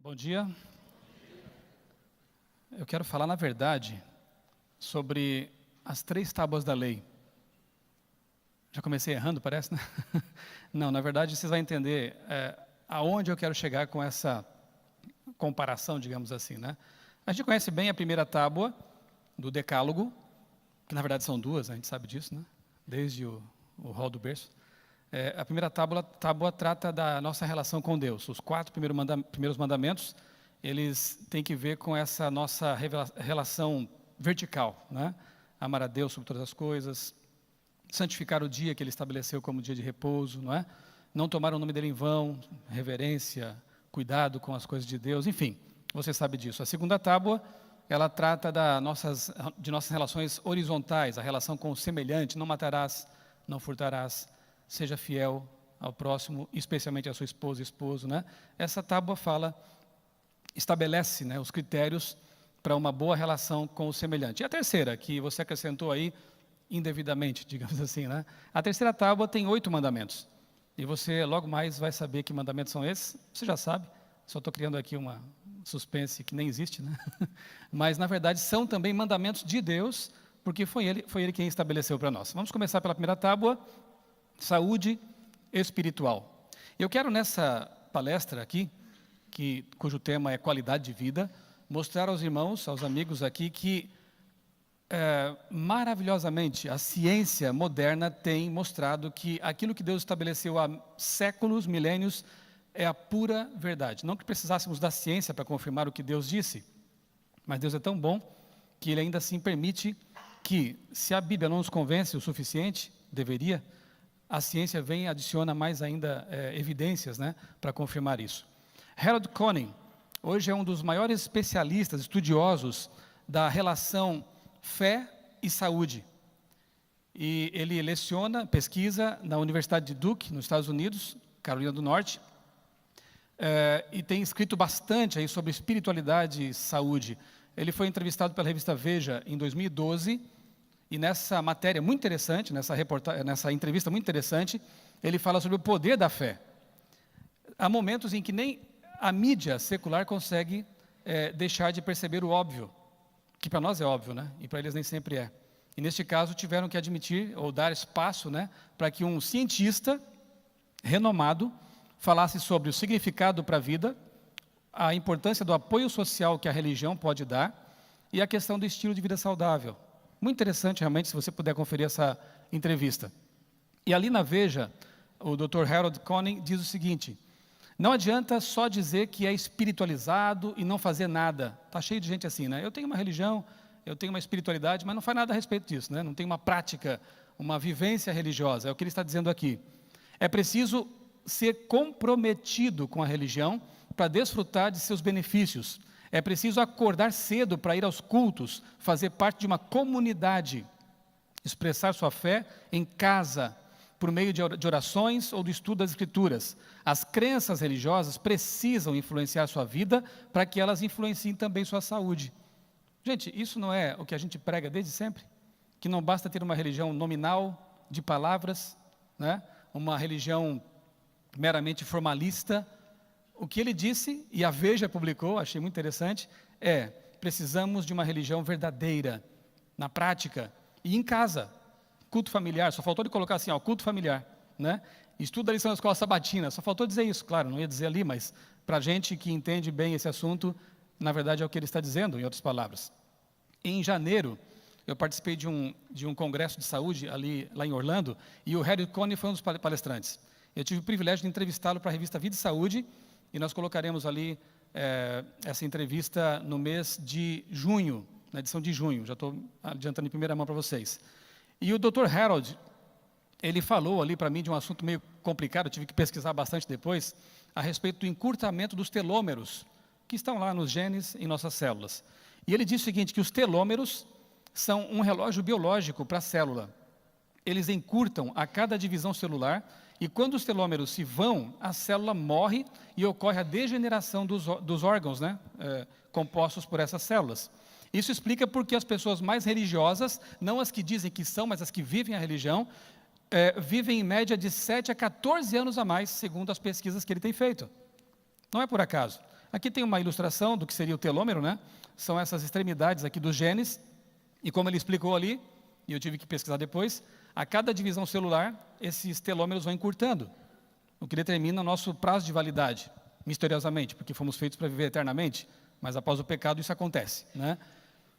Bom dia. Eu quero falar, na verdade, sobre as 3 tábuas da lei. Já comecei errando, parece, né? Não, na verdade, vocês vão entender aonde eu quero chegar com essa comparação, digamos assim, né? A gente conhece bem a primeira tábua do Decálogo, que na verdade são 2, a gente sabe disso, né? Desde o rol do berço. A primeira tábua trata da nossa relação com Deus. Os 4 primeiros mandamentos, eles têm que ver com essa nossa relação vertical, né? Amar a Deus sobre todas as coisas, santificar o dia que Ele estabeleceu como dia de repouso, não é? Não tomar o nome dEle em vão, reverência, cuidado com as coisas de Deus, enfim, você sabe disso. A segunda tábua, ela trata de nossas relações horizontais, a relação com o semelhante, não matarás, não furtarás, seja fiel ao próximo, especialmente à sua esposa e esposo, né? Essa tábua estabelece, né, os critérios para uma boa relação com o semelhante. E a terceira, que você acrescentou aí indevidamente, digamos assim, né? A terceira tábua tem 8 mandamentos. E você logo mais vai saber que mandamentos são esses. Você já sabe, só estou criando aqui uma suspense que nem existe, né? Mas, na verdade, são também mandamentos de Deus, porque foi Ele quem estabeleceu para nós. Vamos começar pela primeira tábua, saúde espiritual. Eu quero nessa palestra aqui, cujo tema é qualidade de vida, mostrar aos irmãos, aos amigos aqui, que maravilhosamente a ciência moderna tem mostrado que aquilo que Deus estabeleceu há séculos, milênios, é a pura verdade. Não que precisássemos da ciência para confirmar o que Deus disse, mas Deus é tão bom que Ele ainda assim permite que, se a Bíblia não nos convence o suficiente, deveria, a ciência vem e adiciona mais ainda evidências, né, para confirmar isso. Harold Koning, hoje é um dos maiores especialistas, estudiosos da relação fé e saúde. E ele leciona, pesquisa na Universidade de Duke, nos Estados Unidos, Carolina do Norte, e tem escrito bastante aí sobre espiritualidade e saúde. Ele foi entrevistado pela revista Veja em 2012, e nessa matéria muito interessante, nessa entrevista muito interessante, ele fala sobre o poder da fé. Há momentos em que nem a mídia secular consegue deixar de perceber o óbvio, que para nós é óbvio, né? E para eles nem sempre é. E neste caso tiveram que admitir ou dar espaço, né, para que um cientista renomado falasse sobre o significado para a vida, a importância do apoio social que a religião pode dar e a questão do estilo de vida saudável. Muito interessante, realmente, se você puder conferir essa entrevista. E ali na Veja, o Dr. Harold Koning diz o seguinte: não adianta só dizer que é espiritualizado e não fazer nada. Está cheio de gente assim, né? Eu tenho uma religião, eu tenho uma espiritualidade, mas não faz nada a respeito disso, né? Não tem uma prática, uma vivência religiosa. É o que ele está dizendo aqui. É preciso ser comprometido com a religião para desfrutar de seus benefícios. É preciso acordar cedo para ir aos cultos, fazer parte de uma comunidade, expressar sua fé em casa, por meio de orações ou do estudo das Escrituras. As crenças religiosas precisam influenciar sua vida para que elas influenciem também sua saúde. Gente, isso não é o que a gente prega desde sempre? Que não basta ter uma religião nominal, de palavras, né? Uma religião meramente formalista. O que ele disse, e a Veja publicou, achei muito interessante, precisamos de uma religião verdadeira, na prática, e em casa. Culto familiar, só faltou ele colocar assim, culto familiar, né? Estuda a lição da escola sabatina, só faltou dizer isso, claro, não ia dizer ali, mas para a gente que entende bem esse assunto, na verdade é o que ele está dizendo, em outras palavras. Em janeiro, eu participei de um congresso de saúde lá em Orlando, e o Harold Koning foi um dos palestrantes. Eu tive o privilégio de entrevistá-lo para a revista Vida e Saúde, e nós colocaremos ali essa entrevista no mês de junho, na edição de junho, já estou adiantando em primeira mão para vocês. E o Dr. Harold, ele falou ali para mim de um assunto meio complicado, eu tive que pesquisar bastante depois, a respeito do encurtamento dos telômeros, que estão lá nos genes em nossas células. E ele disse o seguinte, que os telômeros são um relógio biológico para a célula. Eles encurtam a cada divisão celular, e quando os telômeros se vão, a célula morre e ocorre a degeneração dos órgãos, né, compostos por essas células. Isso explica porque as pessoas mais religiosas, não as que dizem que são, mas as que vivem a religião, vivem em média de 7 a 14 anos a mais, segundo as pesquisas que ele tem feito. Não é por acaso. Aqui tem uma ilustração do que seria o telômero, né? São essas extremidades aqui dos genes, e como ele explicou ali, e eu tive que pesquisar depois, a cada divisão celular, esses telômeros vão encurtando, o que determina o nosso prazo de validade, misteriosamente, porque fomos feitos para viver eternamente, mas após o pecado isso acontece, né?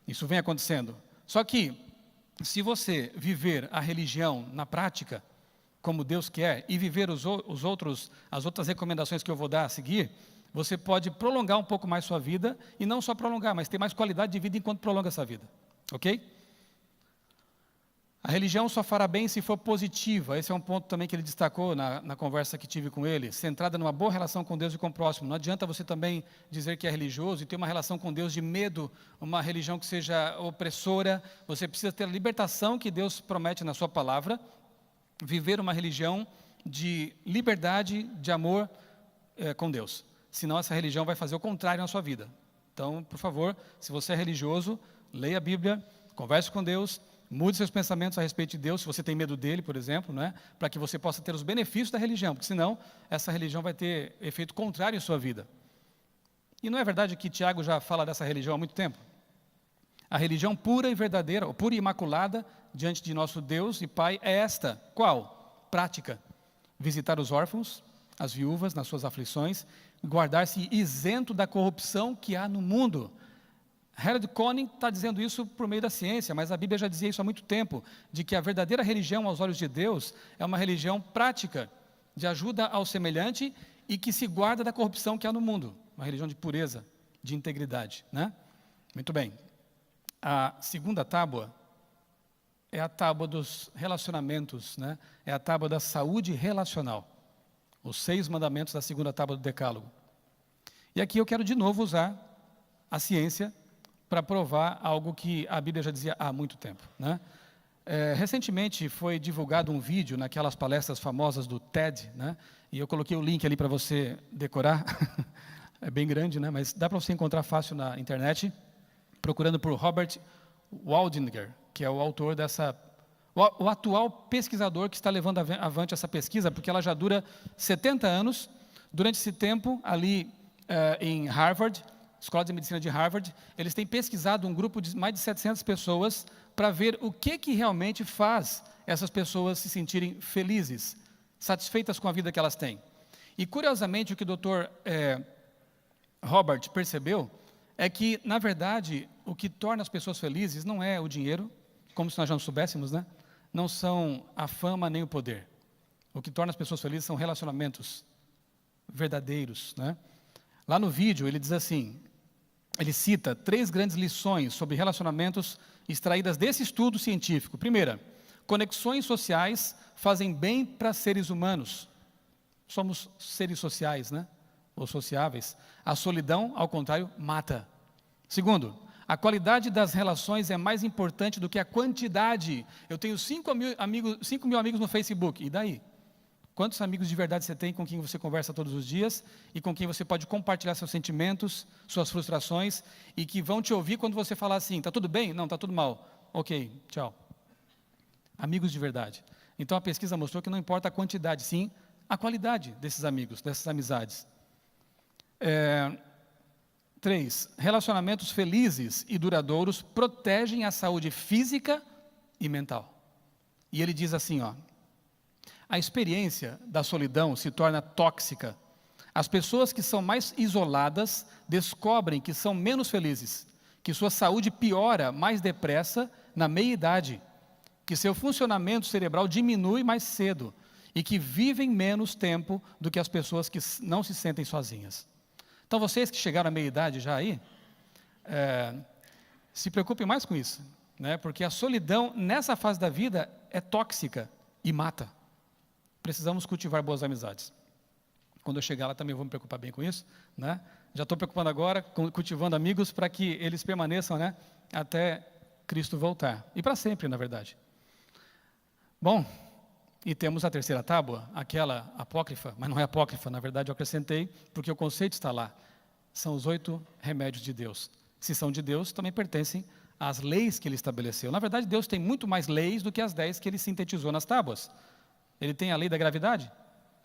Isso vem acontecendo. Só que, se você viver a religião na prática, como Deus quer, e viver as outras recomendações que eu vou dar a seguir, você pode prolongar um pouco mais sua vida, e não só prolongar, mas ter mais qualidade de vida enquanto prolonga essa vida, ok? A religião só fará bem se for positiva. Esse é um ponto também que ele destacou na conversa que tive com ele, centrada numa boa relação com Deus e com o próximo. Não adianta você também dizer que é religioso e ter uma relação com Deus de medo, uma religião que seja opressora. Você precisa ter a libertação que Deus promete na sua palavra, viver uma religião de liberdade, de amor com Deus. Senão essa religião vai fazer o contrário na sua vida. Então, por favor, se você é religioso, leia a Bíblia, converse com Deus, mude seus pensamentos a respeito de Deus, se você tem medo dele, por exemplo, né? Para que você possa ter os benefícios da religião, porque senão essa religião vai ter efeito contrário em sua vida. E não é verdade que Tiago já fala dessa religião há muito tempo? A religião pura e verdadeira, ou pura e imaculada, diante de nosso Deus e Pai, é esta. Qual? Prática. Visitar os órfãos, as viúvas nas suas aflições, guardar-se isento da corrupção que há no mundo. Harold Koenig está dizendo isso por meio da ciência, mas a Bíblia já dizia isso há muito tempo, de que a verdadeira religião aos olhos de Deus é uma religião prática, de ajuda ao semelhante e que se guarda da corrupção que há no mundo. Uma religião de pureza, de integridade, né? Muito bem. A segunda tábua é a tábua dos relacionamentos, né? É a tábua da saúde relacional. Os 6 mandamentos da segunda tábua do Decálogo. E aqui eu quero de novo usar a ciência para provar algo que a Bíblia já dizia há muito tempo, né? Recentemente foi divulgado um vídeo naquelas palestras famosas do TED, né? E eu coloquei o link ali para você decorar. É bem grande, né? Mas dá para você encontrar fácil na internet, procurando por Robert Waldinger, que é o autor dessa... O atual pesquisador que está levando avante essa pesquisa, porque ela já dura 70 anos. Durante esse tempo, ali em Harvard, Escola de Medicina de Harvard, eles têm pesquisado um grupo de mais de 700 pessoas para ver o que realmente faz essas pessoas se sentirem felizes, satisfeitas com a vida que elas têm. E, curiosamente, o que o Dr. Robert percebeu é que, na verdade, o que torna as pessoas felizes não é o dinheiro, como se nós já não soubéssemos, né? Não são a fama nem o poder. O que torna as pessoas felizes são relacionamentos verdadeiros, né? Lá no vídeo ele diz assim, ele cita 3 grandes lições sobre relacionamentos extraídas desse estudo científico. Primeira, conexões sociais fazem bem para seres humanos. Somos seres sociais, né? Ou sociáveis. A solidão, ao contrário, mata. Segundo, a qualidade das relações é mais importante do que a quantidade. Eu tenho 5 mil amigos no Facebook, e daí? Quantos amigos de verdade você tem com quem você conversa todos os dias e com quem você pode compartilhar seus sentimentos, suas frustrações e que vão te ouvir quando você falar assim, está tudo bem? Não, está tudo mal. Ok, tchau. Amigos de verdade. Então a pesquisa mostrou que não importa a quantidade, sim a qualidade desses amigos, dessas amizades. 3. Relacionamentos felizes e duradouros protegem a saúde física e mental. E ele diz assim, ó, a experiência da solidão se torna tóxica. As pessoas que são mais isoladas descobrem que são menos felizes, que sua saúde piora mais depressa na meia-idade, que seu funcionamento cerebral diminui mais cedo e que vivem menos tempo do que as pessoas que não se sentem sozinhas. Então, vocês que chegaram à meia-idade já aí, se preocupem mais com isso, né? Porque a solidão, nessa fase da vida, é tóxica e mata. Precisamos cultivar boas amizades. Quando eu chegar lá também vou me preocupar bem com isso, né? Já estou preocupando agora, cultivando amigos para que eles permaneçam, né, até Cristo voltar. E para sempre, na verdade. Bom, e temos a terceira tábua, aquela apócrifa, mas não é apócrifa, na verdade eu acrescentei, porque o conceito está lá. São os 8 remédios de Deus. Se são de Deus, também pertencem às leis que Ele estabeleceu. Na verdade, Deus tem muito mais leis do que as 10 que Ele sintetizou nas tábuas. Ele tem a lei da gravidade,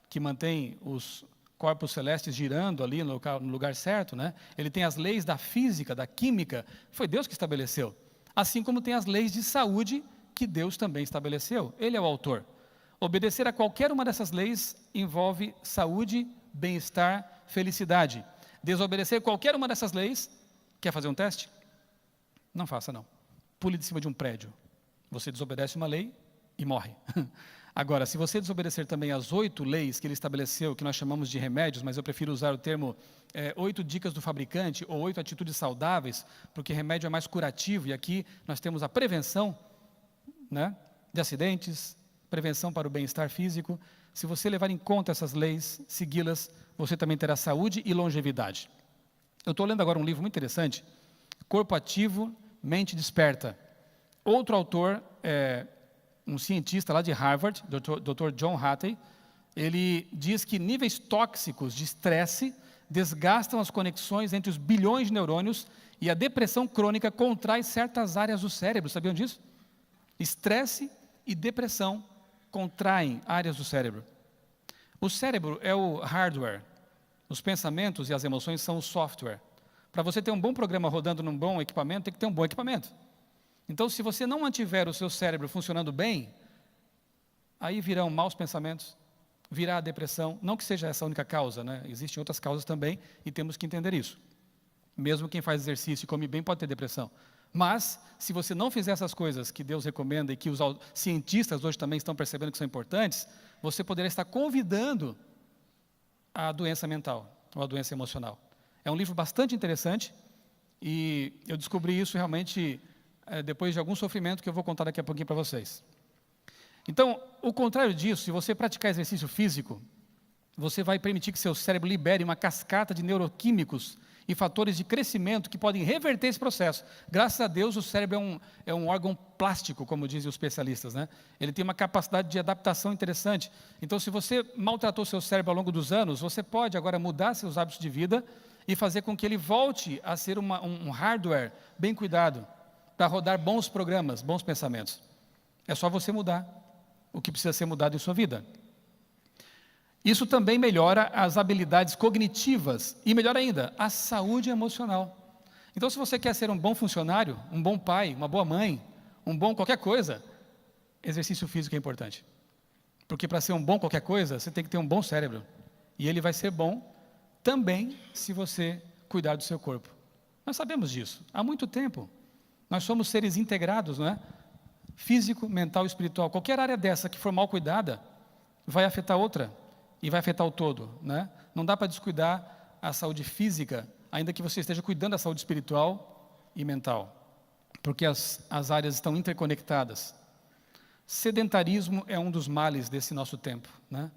que mantém os corpos celestes girando ali no lugar certo, né? Ele tem as leis da física, da química, foi Deus que estabeleceu. Assim como tem as leis de saúde que Deus também estabeleceu. Ele é o autor. Obedecer a qualquer uma dessas leis envolve saúde, bem-estar, felicidade. Desobedecer qualquer uma dessas leis, quer fazer um teste? Não faça não. Pule de cima de um prédio. Você desobedece uma lei e morre. Agora, se você desobedecer também as 8 leis que ele estabeleceu, que nós chamamos de remédios, mas eu prefiro usar o termo 8 dicas do fabricante, ou 8 atitudes saudáveis, porque remédio é mais curativo, e aqui nós temos a prevenção, né, de acidentes, prevenção para o bem-estar físico. Se você levar em conta essas leis, segui-las, você também terá saúde e longevidade. Eu estou lendo agora um livro muito interessante, Corpo Ativo, Mente Desperta. Outro autor um cientista lá de Harvard, Dr. John Hattie, ele diz que níveis tóxicos de estresse desgastam as conexões entre os bilhões de neurônios e a depressão crônica contrai certas áreas do cérebro. Sabiam disso? Estresse e depressão contraem áreas do cérebro. O cérebro é o hardware, os pensamentos e as emoções são o software. Para você ter um bom programa rodando num bom equipamento, tem que ter um bom equipamento. Então, se você não mantiver o seu cérebro funcionando bem, aí virão maus pensamentos, virá a depressão. Não que seja essa a única causa, né? Existem outras causas também e temos que entender isso. Mesmo quem faz exercício e come bem pode ter depressão. Mas, se você não fizer essas coisas que Deus recomenda e que os cientistas hoje também estão percebendo que são importantes, você poderá estar convidando a doença mental ou a doença emocional. É um livro bastante interessante e eu descobri isso realmente depois de algum sofrimento que eu vou contar daqui a pouquinho para vocês. Então, o contrário disso, se você praticar exercício físico, você vai permitir que seu cérebro libere uma cascata de neuroquímicos e fatores de crescimento que podem reverter esse processo. Graças a Deus, o cérebro é um órgão plástico, como dizem os especialistas, né? Ele tem uma capacidade de adaptação interessante. Então, se você maltratou seu cérebro ao longo dos anos, você pode agora mudar seus hábitos de vida e fazer com que ele volte a ser um hardware bem cuidado, para rodar bons programas, bons pensamentos. É só você mudar o que precisa ser mudado em sua vida. Isso também melhora as habilidades cognitivas e, melhor ainda, a saúde emocional. Então, se você quer ser um bom funcionário, um bom pai, uma boa mãe, um bom qualquer coisa, exercício físico é importante. Porque para ser um bom qualquer coisa, você tem que ter um bom cérebro. E ele vai ser bom também se você cuidar do seu corpo. Nós sabemos disso há muito tempo. Nós somos seres integrados, não é? Físico, mental e espiritual. Qualquer área dessa que for mal cuidada, vai afetar outra e vai afetar o todo, né? Não dá para descuidar a saúde física, ainda que você esteja cuidando da saúde espiritual e mental, porque as áreas estão interconectadas. Sedentarismo é um dos males desse nosso tempo, né?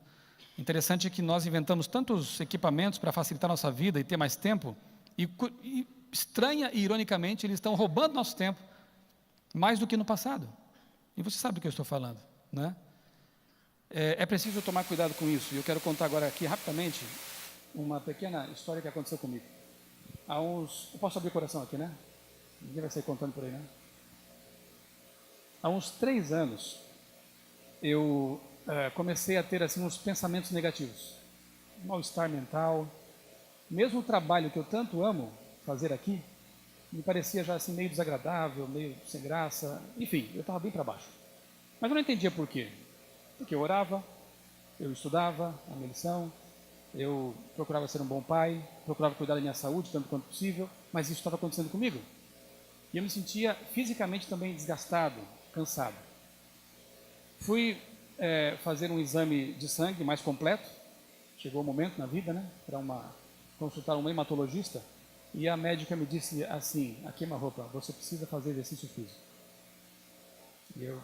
Interessante que nós inventamos tantos equipamentos para facilitar a nossa vida e ter mais tempo, e estranha e ironicamente, eles estão roubando nosso tempo, mais do que no passado. E você sabe do que eu estou falando, né? É preciso tomar cuidado com isso. E eu quero contar agora aqui, rapidamente, uma pequena história que aconteceu comigo. Eu posso abrir o coração aqui, né? Ninguém vai sair contando por aí, né? Há uns 3 anos, eu comecei a ter assim, uns pensamentos negativos. Mal-estar mental. Mesmo o trabalho que eu tanto amo fazer aqui, me parecia já assim meio desagradável, meio sem graça, enfim, eu estava bem para baixo. Mas eu não entendia por quê. Porque eu orava, eu estudava a minha lição, eu procurava ser um bom pai, procurava cuidar da minha saúde tanto quanto possível, mas isso estava acontecendo comigo. E eu me sentia fisicamente também desgastado, cansado. Fui fazer um exame de sangue mais completo, chegou o momento na vida, né, para consultar um hematologista, e a médica me disse assim, a queima-roupa, você precisa fazer exercício físico. E eu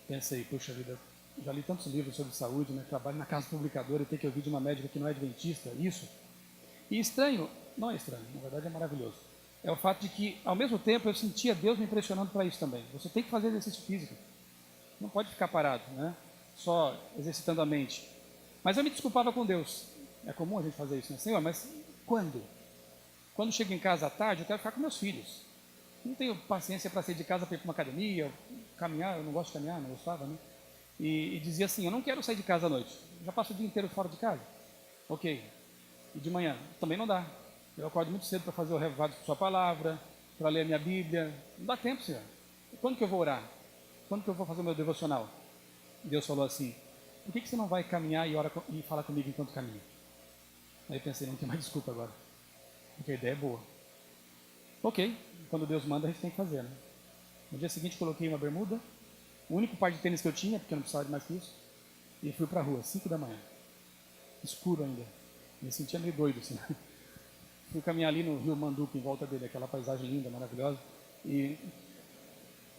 pensei, puxa vida, já li tantos livros sobre saúde, né, trabalho na casa publicadora e ter que ouvir de uma médica que não é adventista, isso. E estranho, não é estranho, na verdade é maravilhoso. É o fato de que, ao mesmo tempo, eu sentia Deus me impressionando para isso também. Você tem que fazer exercício físico. Não pode ficar parado, né, só exercitando a mente. Mas eu me desculpava com Deus. É comum a gente fazer isso, né? Senhor, mas quando? Quando chego em casa à tarde, eu quero ficar com meus filhos. Não tenho paciência para sair de casa para ir para uma academia, caminhar, eu não gosto de caminhar, não gostava, né? E dizia assim, eu não quero sair de casa à noite. Já passo o dia inteiro fora de casa. Ok. E de manhã? Também não dá. Eu acordo muito cedo para fazer o revoado com sua palavra, para ler a minha Bíblia. Não dá tempo, Senhor. Quando que eu vou orar? Quando que eu vou fazer o meu devocional? Deus falou assim, por que você não vai caminhar e fala comigo enquanto caminha? Aí eu pensei, não tem mais desculpa agora. Porque a ideia é boa. Ok, quando Deus manda a gente tem que fazer, né? No dia seguinte coloquei uma bermuda, o único par de tênis que eu tinha, porque eu não precisava de mais que isso, e fui para a rua, 5 da manhã. Escuro ainda. Me sentia meio doido, assim. Fui caminhar ali no rio Manduca, em volta dele, aquela paisagem linda, maravilhosa. E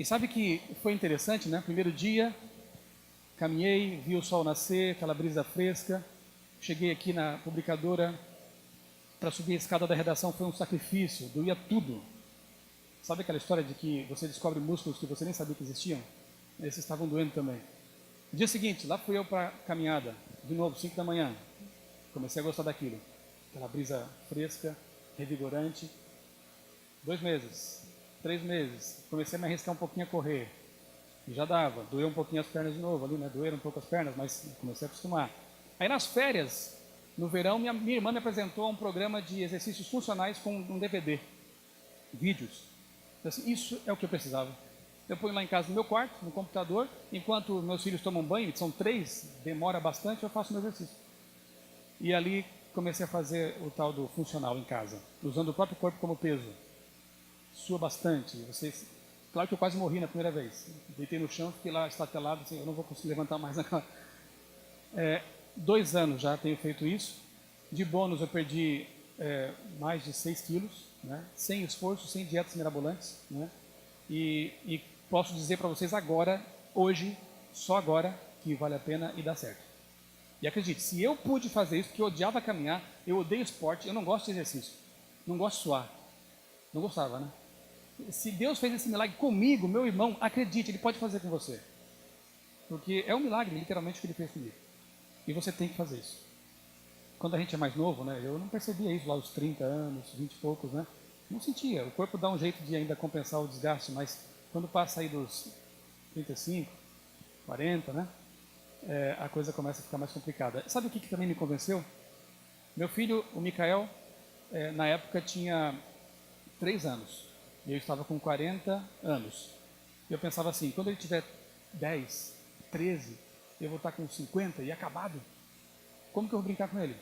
sabe que foi interessante, né? Primeiro dia, caminhei, vi o sol nascer, aquela brisa fresca. Cheguei aqui na publicadora, para subir a escada da redação foi um sacrifício, doía tudo. Sabe aquela história de que você descobre músculos que você nem sabia que existiam? Esses estavam doendo também. No dia seguinte, lá fui eu para a caminhada, de novo, 5 da manhã. Comecei a gostar daquilo. Aquela brisa fresca, revigorante. 2 meses, 3 meses, comecei a me arriscar um pouquinho a correr. E já dava, doeu um pouquinho as pernas de novo ali, né? Doeram um pouco as pernas, mas comecei a acostumar. Aí nas férias, no verão, minha irmã me apresentou um programa de exercícios funcionais com um DVD, vídeos. Então, assim, isso é o que eu precisava. Eu ponho lá em casa no meu quarto, no computador, enquanto meus filhos tomam banho, são 3, demora bastante, eu faço meu exercício. E ali comecei a fazer o tal do funcional em casa, usando o próprio corpo como peso. Sua bastante. Claro que eu quase morri na primeira vez. Deitei no chão, fiquei lá estatelado, assim, eu não vou conseguir levantar mais naquela... 2 anos já tenho feito isso. De bônus eu perdi mais de 6 quilos, né? Sem esforço, sem dietas mirabolantes, né? E posso dizer para vocês agora, hoje, só agora, que vale a pena e dá certo. E acredite, se eu pude fazer isso, porque eu odiava caminhar, eu odeio esporte, eu não gosto de exercício, não gosto de suar. Não gostava, né? Se Deus fez esse milagre comigo, meu irmão, acredite, Ele pode fazer com você. Porque é um milagre, literalmente, que Ele fez comigo. E você tem que fazer isso. Quando a gente é mais novo, né? Eu não percebia isso lá aos 30 anos, 20 e poucos, né? Não sentia. O corpo dá um jeito de ainda compensar o desgaste, mas quando passa aí dos 35, 40, né? A coisa começa a ficar mais complicada. Sabe o que também me convenceu? Meu filho, o Mikael, na época tinha 3 anos. E eu estava com 40 anos. E eu pensava assim, quando ele tiver 10, 13, eu vou estar com 50 e acabado. Como que eu vou brincar com ele?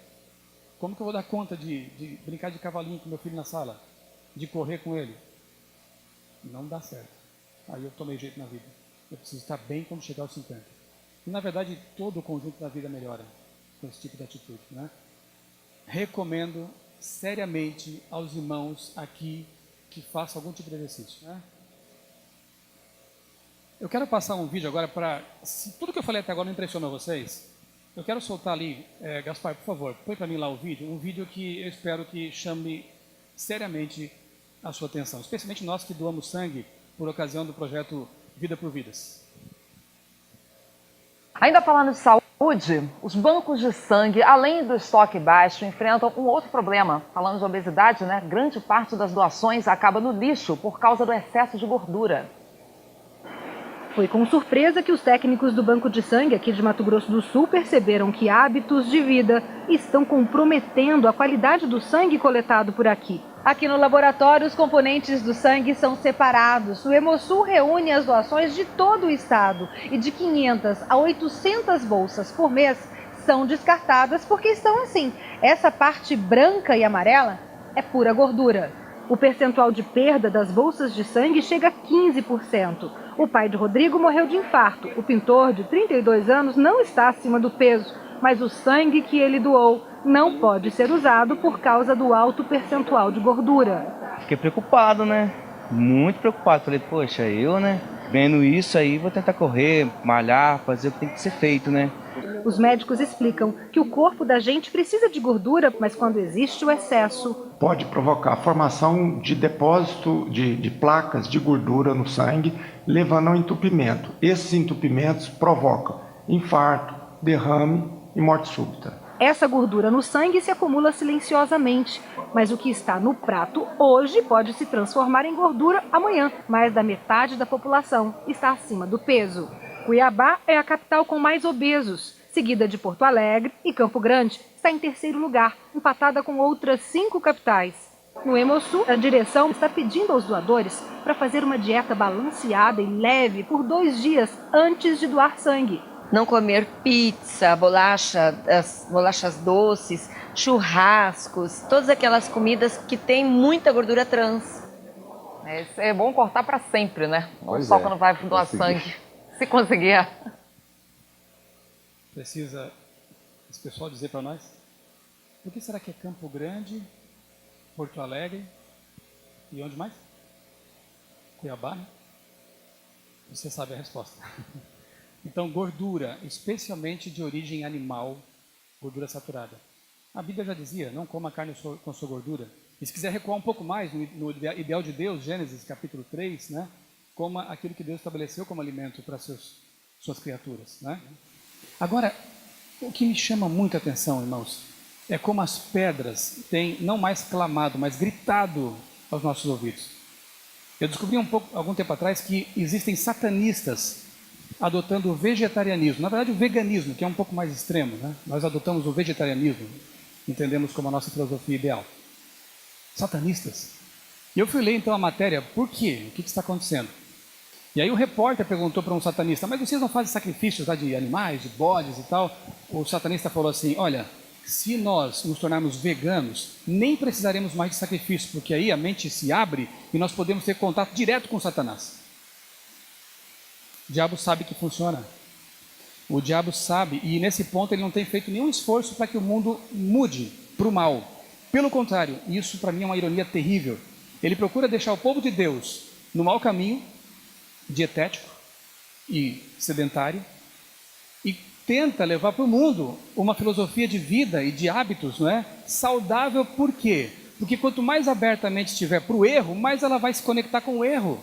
Como que eu vou dar conta de brincar de cavalinho com meu filho na sala? De correr com ele? Não dá certo. Aí eu tomei jeito na vida. Eu preciso estar bem quando chegar aos 50. E na verdade todo o conjunto da vida melhora com esse tipo de atitude, né? Recomendo seriamente aos irmãos aqui que façam algum tipo de exercício, né? Eu quero passar um vídeo agora para... Se tudo que eu falei até agora não impressionou vocês, eu quero soltar ali, Gaspar, por favor, põe para mim lá o vídeo, um vídeo que eu espero que chame seriamente a sua atenção, especialmente nós que doamos sangue por ocasião do projeto Vida por Vidas. Ainda falando de saúde, os bancos de sangue, além do estoque baixo, enfrentam um outro problema. Falando de obesidade, né? Grande parte das doações acaba no lixo por causa do excesso de gordura. Foi com surpresa que os técnicos do Banco de Sangue aqui de Mato Grosso do Sul perceberam que hábitos de vida estão comprometendo a qualidade do sangue coletado por aqui. Aqui no laboratório, os componentes do sangue são separados. O Hemosul reúne as doações de todo o estado e de 500 a 800 bolsas por mês são descartadas porque estão assim. Essa parte branca e amarela é pura gordura. O percentual de perda das bolsas de sangue chega a 15%. O pai de Rodrigo morreu de infarto. O pintor, de 32 anos, não está acima do peso, mas o sangue que ele doou não pode ser usado por causa do alto percentual de gordura. Fiquei preocupado, né? Muito preocupado. Falei, poxa, eu, né? Vendo isso aí, vou tentar correr, malhar, fazer o que tem que ser feito, né? Os médicos explicam que o corpo da gente precisa de gordura, mas quando existe o excesso, pode provocar a formação de depósito de placas de gordura no sangue, levando ao entupimento. Esses entupimentos provocam infarto, derrame e morte súbita. Essa gordura no sangue se acumula silenciosamente, mas o que está no prato hoje pode se transformar em gordura amanhã. Mais da metade da população está acima do peso. Cuiabá é a capital com mais obesos. seguida de Porto Alegre, e Campo Grande está em terceiro lugar, empatada com outras 5 capitais. No Hemosul, a direção está pedindo aos doadores para fazer uma dieta balanceada e leve por 2 dias antes de doar sangue. Não comer pizza, bolachas doces, churrascos, todas aquelas comidas que têm muita gordura trans. É bom cortar para sempre, né? Não Pois só é, quando vai doar sangue. Se conseguir. Precisa esse pessoal dizer para nós, por que será que é Campo Grande, Porto Alegre e onde mais? Cuiabá, né? Você sabe a resposta. Então, gordura, especialmente de origem animal, gordura saturada. A Bíblia já dizia, não coma carne com sua gordura. E se quiser recuar um pouco mais no ideal de Deus, Gênesis capítulo 3, né? Coma aquilo que Deus estabeleceu como alimento para suas criaturas, né? Agora, o que me chama muita atenção, irmãos, é como as pedras têm não mais clamado, mas gritado aos nossos ouvidos. Eu descobri algum tempo atrás que existem satanistas adotando o vegetarianismo, na verdade o veganismo, que é um pouco mais extremo, né? Nós adotamos o vegetarianismo, entendemos como a nossa filosofia ideal. Satanistas. E eu fui ler então a matéria, por quê? O que está acontecendo? E aí o repórter perguntou para um satanista, mas vocês não fazem sacrifícios lá de animais, de bodes e tal? O satanista falou assim, olha, se nós nos tornarmos veganos, nem precisaremos mais de sacrifício, porque aí a mente se abre e nós podemos ter contato direto com Satanás. O diabo sabe que funciona. O diabo sabe, e nesse ponto ele não tem feito nenhum esforço para que o mundo mude para o mal. Pelo contrário, isso para mim é uma ironia terrível. Ele procura deixar o povo de Deus no mau caminho, dietético e sedentário, e tenta levar para o mundo uma filosofia de vida e de hábitos, não é? Saudável. Por quê? Porque quanto mais abertamente estiver para o erro, mais ela vai se conectar com o erro.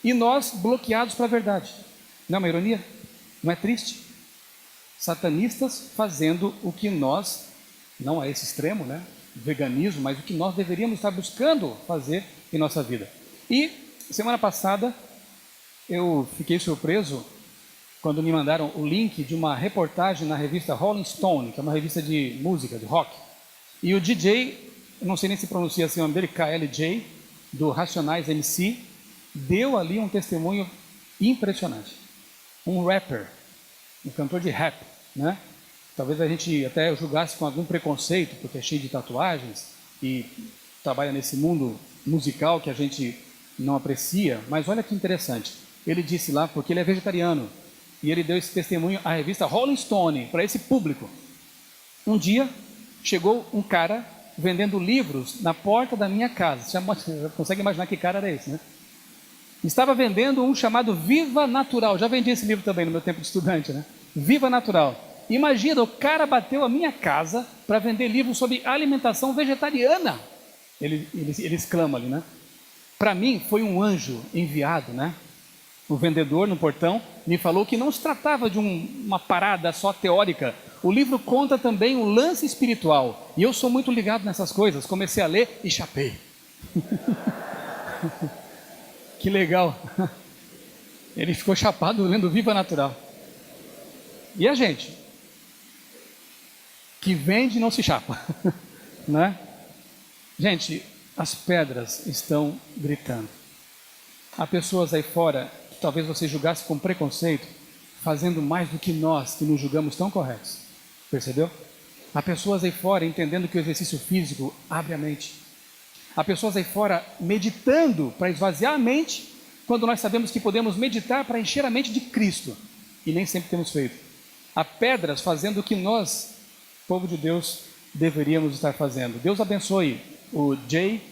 E nós bloqueados para a verdade. Não é uma ironia? Não é triste? Satanistas fazendo o que nós, não a esse extremo, né? Veganismo, mas o que nós deveríamos estar buscando fazer em nossa vida. E semana passada eu fiquei surpreso quando me mandaram o link de uma reportagem na revista Rolling Stone, que é uma revista de música, de rock. E o DJ, eu não sei nem se pronuncia assim o nome dele, KLJ, do Racionais MC, deu ali um testemunho impressionante. Um rapper, um cantor de rap, né? Talvez a gente até julgasse com algum preconceito, porque é cheio de tatuagens e trabalha nesse mundo musical que a gente não aprecia, mas olha que interessante. Ele disse lá, porque ele é vegetariano, e ele deu esse testemunho à revista Rolling Stone, para esse público. Um dia, chegou um cara vendendo livros na porta da minha casa. Você já consegue imaginar que cara era esse, né? Estava vendendo um chamado Viva Natural. Já vendi esse livro também no meu tempo de estudante, né? Viva Natural. Imagina, o cara bateu a minha casa para vender livros sobre alimentação vegetariana. Ele exclama ali, né? Para mim, foi um anjo enviado, né? O vendedor no portão me falou que não se tratava de uma parada só teórica. O livro conta também um lance espiritual. E eu sou muito ligado nessas coisas. Comecei a ler e chapei. Que legal. Ele ficou chapado lendo Viva Natural. E a gente? Que vende e não se chapa. Né? Gente, as pedras estão gritando. Há pessoas aí fora que talvez você julgasse com preconceito, fazendo mais do que nós, que nos julgamos tão corretos. Percebeu? Há pessoas aí fora entendendo que o exercício físico abre a mente. Há pessoas aí fora meditando para esvaziar a mente, quando nós sabemos que podemos meditar para encher a mente de Cristo. E nem sempre temos feito. Há pedras fazendo o que nós, povo de Deus, deveríamos estar fazendo. Deus abençoe o Jay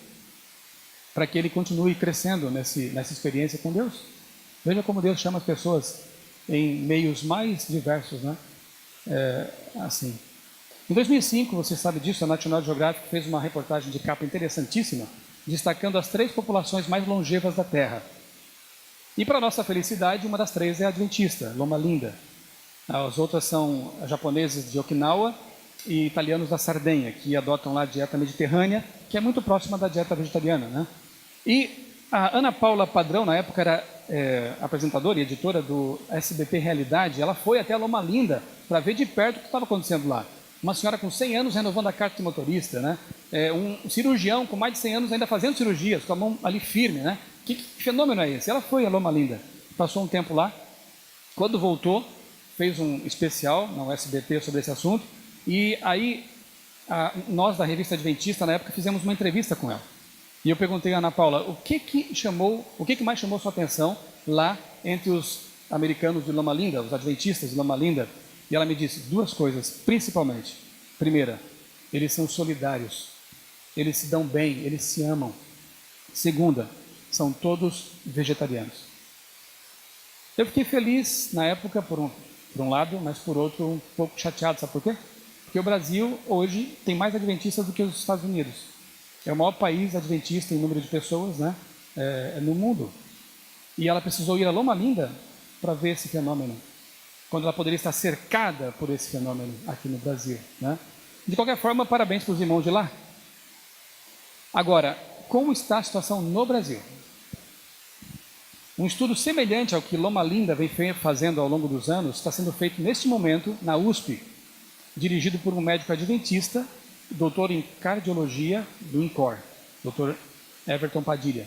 para que ele continue crescendo nessa experiência com Deus. Veja como Deus chama as pessoas em meios mais diversos, né? Assim. Em 2005, você sabe disso, a National Geographic fez uma reportagem de capa interessantíssima, destacando as 3 populações mais longevas da Terra. E para nossa felicidade, uma das 3 é a adventista, Loma Linda. As outras são japoneses de Okinawa e italianos da Sardenha, que adotam lá a dieta mediterrânea, que é muito próxima da dieta vegetariana, né? E A Ana Paula Padrão, na época, era apresentadora e editora do SBT Realidade. Ela foi até Loma Linda para ver de perto o que estava acontecendo lá. Uma senhora com 100 anos renovando a carta de motorista, né? Um cirurgião com mais de 100 anos ainda fazendo cirurgias, com a mão ali firme, né? Que fenômeno é esse? Ela foi a Loma Linda, passou um tempo lá. Quando voltou, fez um especial no SBT sobre esse assunto. E aí, nós da revista Adventista, na época, fizemos uma entrevista com ela. E eu perguntei a Ana Paula, o que mais chamou sua atenção lá entre os americanos de Loma Linda, os adventistas de Loma Linda? E ela me disse 2 coisas, principalmente. Primeira, eles são solidários, eles se dão bem, eles se amam. Segunda, são todos vegetarianos. Eu fiquei feliz na época, por um lado, mas por outro, um pouco chateado, sabe por quê? Porque o Brasil, hoje, tem mais adventistas do que os Estados Unidos. É o maior país adventista em número de pessoas, né, no mundo. E ela precisou ir a Loma Linda para ver esse fenômeno, quando ela poderia estar cercada por esse fenômeno aqui no Brasil, né? De qualquer forma, parabéns para os irmãos de lá. Agora, como está a situação no Brasil? Um estudo semelhante ao que Loma Linda vem fazendo ao longo dos anos está sendo feito neste momento na USP, dirigido por um médico adventista, doutor em cardiologia do INCOR, doutor Everton Padilha.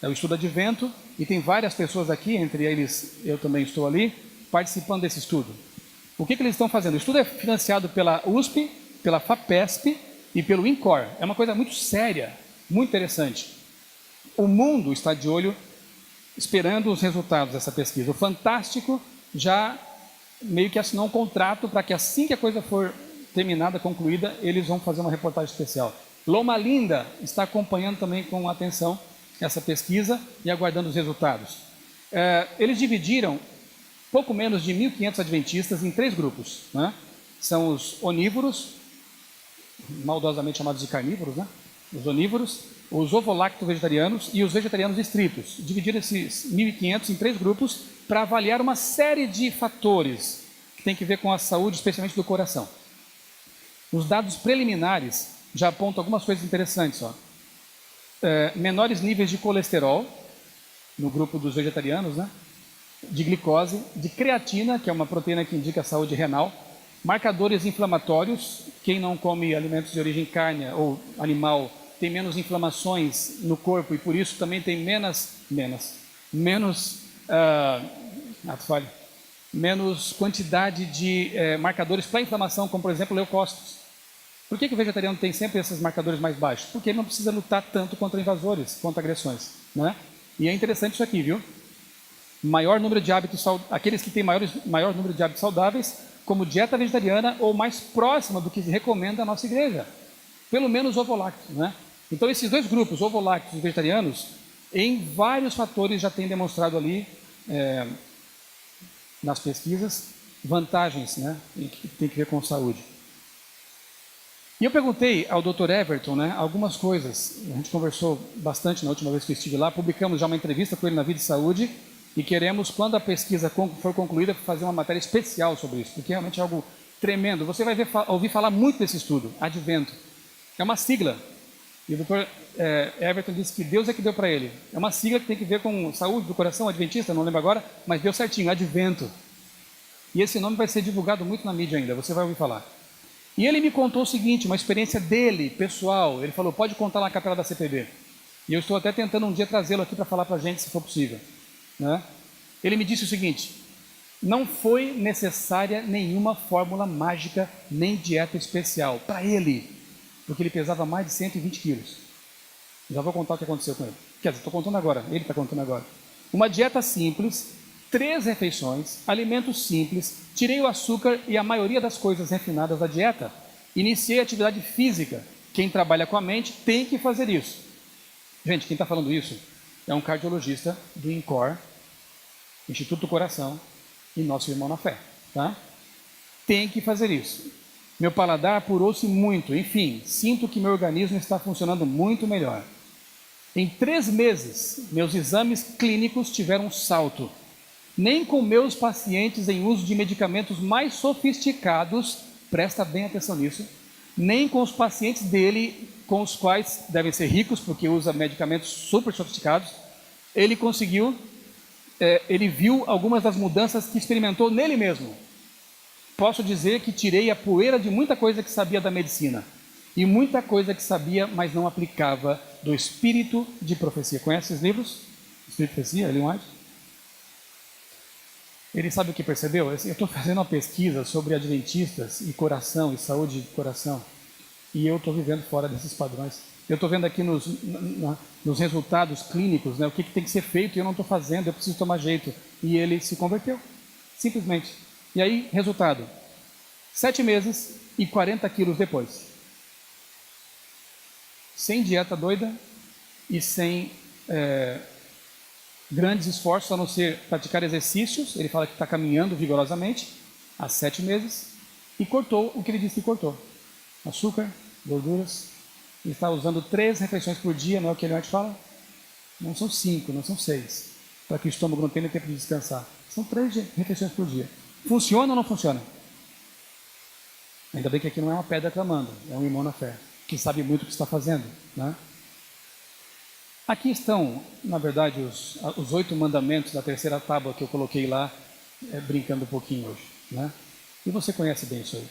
É o estudo Advento e tem várias pessoas aqui, entre eles eu também estou ali, participando desse estudo. O que eles estão fazendo? O estudo é financiado pela USP, pela FAPESP e pelo INCOR. É uma coisa muito séria, muito interessante. O mundo está de olho, esperando os resultados dessa pesquisa. O Fantástico já meio que assinou um contrato para que assim que a coisa for terminada, concluída, eles vão fazer uma reportagem especial. Loma Linda está acompanhando também com atenção essa pesquisa e aguardando os resultados. Eles dividiram pouco menos de 1.500 adventistas em 3 grupos, né? São os onívoros, maldosamente chamados de carnívoros, né? Os onívoros, os ovolacto-vegetarianos e os vegetarianos estritos. Dividiram esses 1.500 em 3 grupos para avaliar uma série de fatores que tem que ver com a saúde, especialmente do coração. Os dados preliminares já apontam algumas coisas interessantes. Menores níveis de colesterol, no grupo dos vegetarianos, né? De glicose, de creatina, que é uma proteína que indica a saúde renal, marcadores inflamatórios, quem não come alimentos de origem carne ou animal tem menos inflamações no corpo e por isso também tem menos quantidade de marcadores para inflamação, como por exemplo leucócitos. Por que o vegetariano tem sempre esses marcadores mais baixos? Porque ele não precisa lutar tanto contra invasores, contra agressões, né? E é interessante isso aqui, viu? Maior número de hábitos, aqueles que têm maior número de hábitos saudáveis, como dieta vegetariana ou mais próxima do que recomenda a nossa igreja. Pelo menos ovolácteos, né? Então esses 2 grupos, ovolácteos e vegetarianos, em vários fatores já têm demonstrado ali, nas pesquisas, vantagens, né? Que tem que ver com saúde. E eu perguntei ao Dr. Everton, né, algumas coisas. A gente conversou bastante na última vez que eu estive lá, publicamos já uma entrevista com ele na Vida e Saúde e queremos, quando a pesquisa for concluída, fazer uma matéria especial sobre isso, porque realmente é algo tremendo. Você vai ouvir falar muito desse estudo, Advento. É uma sigla. E o Dr. Everton disse que Deus é que deu para ele. É uma sigla que tem que ver com saúde do coração adventista, não lembro agora, mas deu certinho, Advento. E esse nome vai ser divulgado muito na mídia ainda, você vai ouvir falar. E ele me contou o seguinte, uma experiência dele, pessoal. Ele falou, pode contar na capela da CPB. E eu estou até tentando um dia trazê-lo aqui para falar para a gente, se for possível, né? Ele me disse o seguinte, não foi necessária nenhuma fórmula mágica, nem dieta especial, para ele, porque ele pesava mais de 120 quilos. Já vou contar o que aconteceu com ele. Quer dizer, estou contando agora, ele está contando agora. Uma dieta simples, 3 refeições, alimentos simples, tirei o açúcar e a maioria das coisas refinadas da dieta, iniciei a atividade física. Quem trabalha com a mente tem que fazer isso. Gente, quem está falando isso é um cardiologista do INCOR, Instituto do Coração, e nosso irmão na fé, tá? Tem que fazer isso. Meu paladar apurou-se muito, enfim, sinto que meu organismo está funcionando muito melhor. Em 3 meses, meus exames clínicos tiveram um salto. Nem com meus pacientes em uso de medicamentos mais sofisticados, presta bem atenção nisso, nem com os pacientes dele, com os quais devem ser ricos, porque usa medicamentos super sofisticados, ele conseguiu, ele viu algumas das mudanças que experimentou nele mesmo. Posso dizer que tirei a poeira de muita coisa que sabia da medicina e muita coisa que sabia, mas não aplicava, do espírito de profecia. Conhece esses livros? Espírito de Profecia, Ellen White? Ele sabe o que percebeu? Eu estou fazendo uma pesquisa sobre adventistas e coração, e saúde de coração, e eu estou vivendo fora desses padrões. Eu estou vendo aqui nos resultados clínicos, né, o que tem que ser feito e eu não estou fazendo, eu preciso tomar jeito. E ele se converteu, simplesmente. E aí, resultado, 7 meses e 40 quilos depois. Sem dieta doida e sem grandes esforços, a não ser praticar exercícios. Ele fala que está caminhando vigorosamente há 7 meses e cortou o que ele disse que cortou: açúcar, gorduras. Ele está usando 3 refeições por dia, não é o que ele antes fala? Não são 5, não são 6, para que o estômago não tenha tempo de descansar. São 3 refeições por dia. Funciona ou não funciona? Ainda bem que aqui não é uma pedra clamando, é um irmão na fé, que sabe muito o que está fazendo, né? Aqui estão, na verdade, os 8 mandamentos da terceira tábua que eu coloquei lá, brincando um pouquinho hoje, né? E você conhece bem isso aí,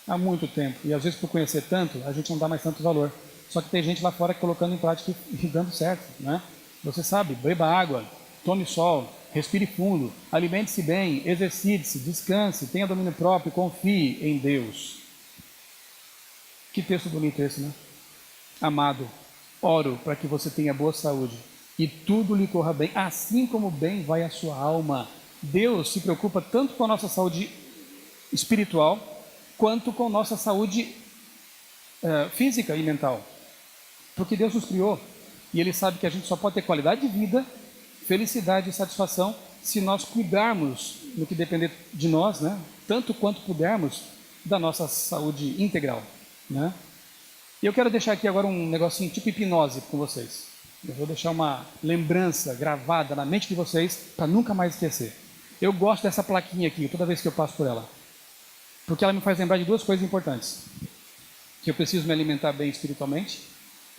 há muito tempo, e às vezes por conhecer tanto, a gente não dá mais tanto valor. Só que tem gente lá fora colocando em prática e dando certo, né? Você sabe, beba água, tome sol, respire fundo, alimente-se bem, exercite-se, descanse, tenha domínio próprio, confie em Deus. Que texto bonito esse, né? Amado, oro para que você tenha boa saúde e tudo lhe corra bem, assim como bem vai a sua alma. Deus se preocupa tanto com a nossa saúde espiritual, quanto com nossa saúde física e mental. Porque Deus nos criou e Ele sabe que a gente só pode ter qualidade de vida, felicidade e satisfação se nós cuidarmos, no que depender de nós, né, tanto quanto pudermos, da nossa saúde integral, né? E eu quero deixar aqui agora um negocinho tipo hipnose com vocês. Eu vou deixar uma lembrança gravada na mente de vocês para nunca mais esquecer. Eu gosto dessa plaquinha aqui toda vez que eu passo por ela, porque ela me faz lembrar de 2 coisas importantes: que eu preciso me alimentar bem espiritualmente,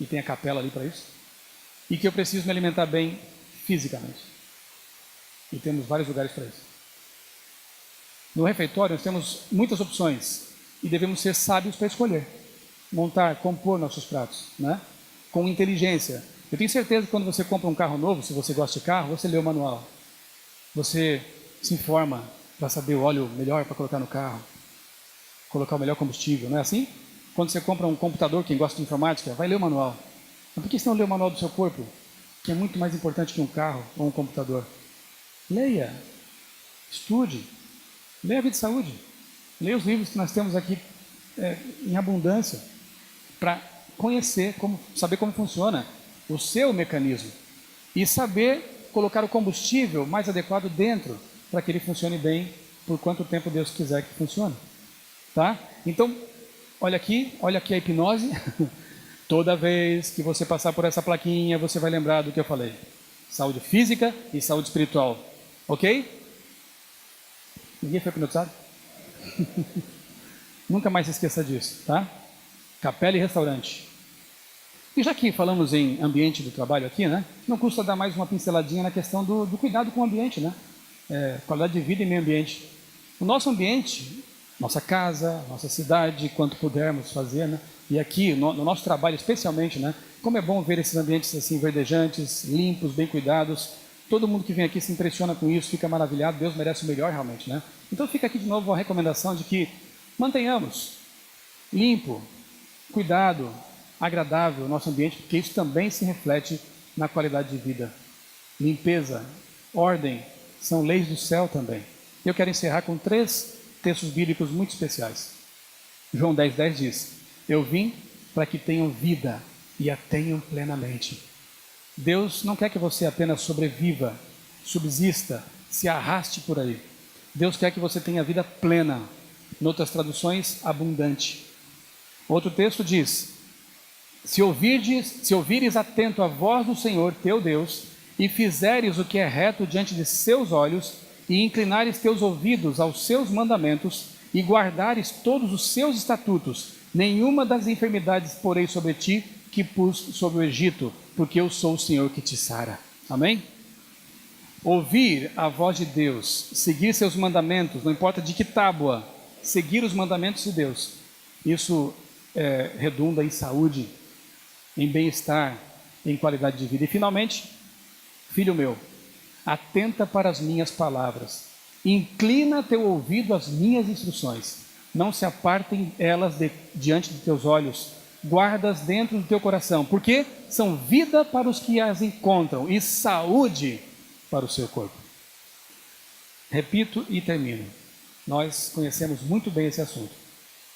e tem a capela ali para isso, e que eu preciso me alimentar bem fisicamente, e temos vários lugares para isso. No refeitório nós temos muitas opções e devemos ser sábios para escolher, montar, compor nossos pratos, né? Com inteligência. Eu tenho certeza que quando você compra um carro novo, se você gosta de carro, você lê o manual, você se informa para saber o óleo melhor para colocar no carro, colocar o melhor combustível, não é assim? Quando você compra um computador, quem gosta de informática, vai ler o manual. Mas por que você não lê o manual do seu corpo, que é muito mais importante que um carro ou um computador? Leia, estude, leia a vida de saúde, leia os livros que nós temos aqui em abundância, para conhecer, saber como funciona o seu mecanismo e saber colocar o combustível mais adequado dentro, para que ele funcione bem por quanto tempo Deus quiser que funcione. Tá? Então, olha aqui a hipnose. Toda vez que você passar por essa plaquinha, você vai lembrar do que eu falei: saúde física e saúde espiritual. Ok? Ninguém foi hipnotizado? Nunca mais se esqueça disso, tá? Capela e restaurante. E já que falamos em ambiente do trabalho aqui, né? Não custa dar mais uma pinceladinha na questão do cuidado com o ambiente, né? Qualidade de vida e meio ambiente. O nosso ambiente, nossa casa, nossa cidade, quanto pudermos fazer, né? E aqui, no nosso trabalho especialmente, né? Como é bom ver esses ambientes assim verdejantes, limpos, bem cuidados. Todo mundo que vem aqui se impressiona com isso, fica maravilhado. Deus merece o melhor realmente, né? Então fica aqui de novo a recomendação de que mantenhamos limpo, cuidado, agradável o nosso ambiente, porque isso também se reflete na qualidade de vida. Limpeza, ordem, são leis do céu também. Eu quero encerrar com 3 textos bíblicos muito especiais. João 10:10 diz: eu vim para que tenham vida e a tenham plenamente. Deus não quer que você apenas sobreviva, subsista, se arraste por aí. Deus quer que você tenha vida plena. Em outras traduções, abundante. Outro texto diz: se ouvires atento a voz do Senhor teu Deus, e fizeres o que é reto diante de seus olhos, e inclinares teus ouvidos aos seus mandamentos, e guardares todos os seus estatutos, nenhuma das enfermidades porei sobre ti, que pus sobre o Egito, porque eu sou o Senhor que te sara. Amém? Ouvir a voz de Deus, seguir seus mandamentos, não importa de que tábua, seguir os mandamentos de Deus, isso redunda em saúde, em bem-estar, em qualidade de vida. E finalmente, filho meu, atenta para as minhas palavras, inclina teu ouvido às minhas instruções, não se apartem elas diante de teus olhos, guarda-as dentro do teu coração, porque são vida para os que as encontram e saúde para o seu corpo. Repito e termino. Nós conhecemos muito bem esse assunto.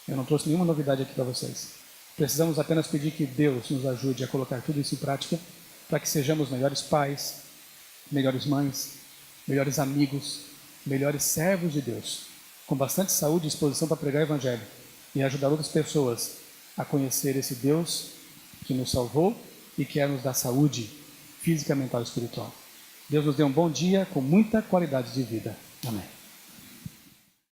Eu não trouxe nenhuma novidade aqui para vocês. Precisamos apenas pedir que Deus nos ajude a colocar tudo isso em prática, para que sejamos melhores pais, melhores mães, melhores amigos, melhores servos de Deus, com bastante saúde e disposição para pregar o Evangelho e ajudar outras pessoas a conhecer esse Deus que nos salvou e quer nos dar saúde física, mental e espiritual. Deus nos dê um bom dia com muita qualidade de vida. Amém.